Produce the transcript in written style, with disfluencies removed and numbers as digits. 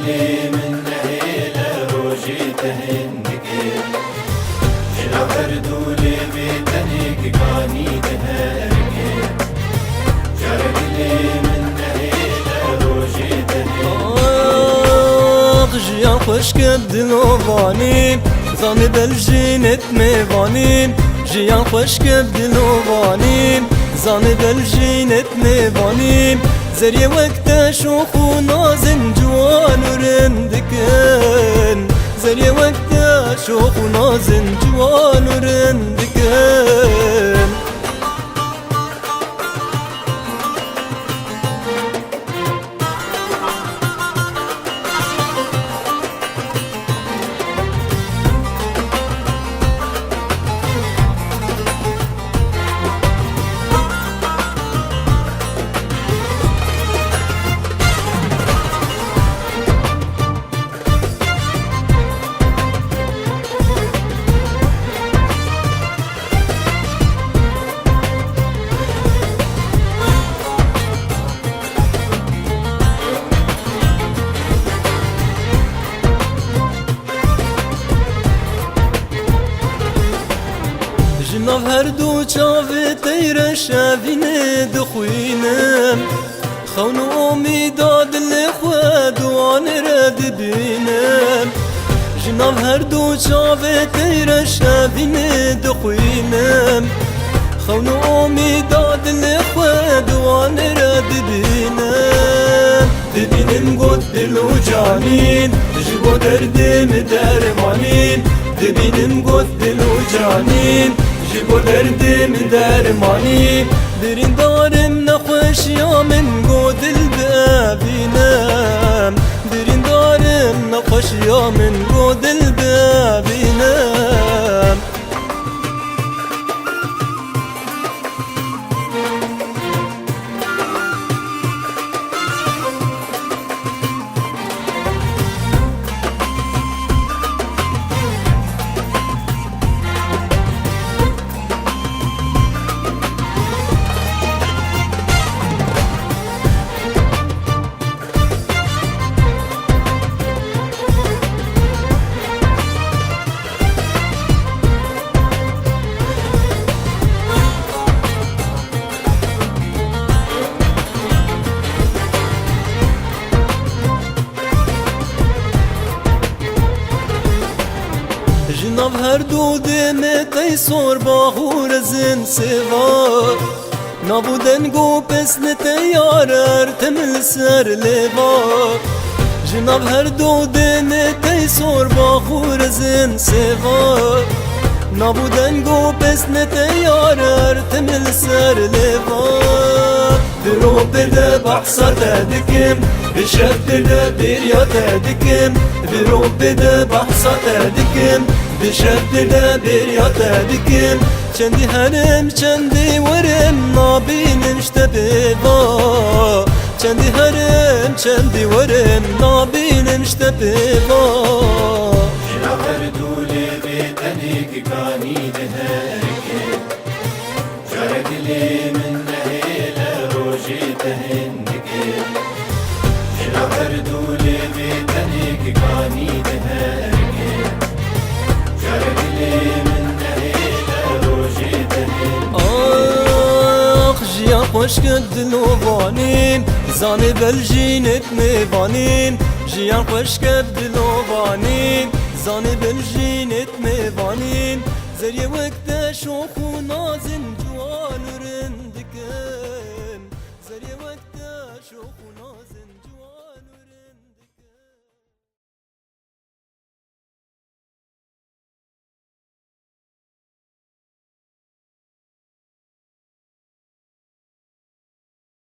دلی من نهیل روزی تهندگی جنا هردولی بیتنی که کانی دهرگی جار دلی من نهیل روزی تهندگی جیان خوش کب دلوانیم زانی بلجینت میوانیم جیان خوش کب دلوانیم زانی بلجینت میوانیم زریه وقت شوخ و نازن جوان و رندکن زریه وقت شوخ و نازن جوان و رندکن جناv her du çavê teyre şevînê dixwînim xewn û omîda dilê xwe duanê re dibînim Jinav her du çavê teyre şevînê dixwînim xewn û omîda dilê xwe duanê re dibînim Dibînim got dil û canîn ji bo derdê min dermanîn Dibînim got dil û canîn ji bo derdê min dermanî Birîndarım nexweşiya min got dil bibînim Birîndarım nexweşiya min got dil bibînim Jinav her du deme tey sor bahur zin seva Nabu dengo pesne te yarer temil ser leva Jinav her du deme tey sor bahur zin seva Nabu dengo pesne te yarer temil ser leva Diro bede bahsa tedikim Bişefte bir yat edikim Diro bede bahsa tedikim Bişefte bir yat edikim Kendi herim kendi verim Nabinim işte beba Kendi herim kendi verim Nabinim işte beba جنا هردولی بیتنی که کانی دهرگی جار دلی من نهیل روزی تهندگی جنا هردولی بیتنی که کانی دهرگی جار دلی من نهیل روزی تهندگی جیان خوش کد دلوانیم زانی بلجینت میوانیم جیان خوش کد دلوانیم زانی بلجینت میوانیم زریه وقت شوخ و نازن جوان و رندکن زریه وقت شوخ و نازن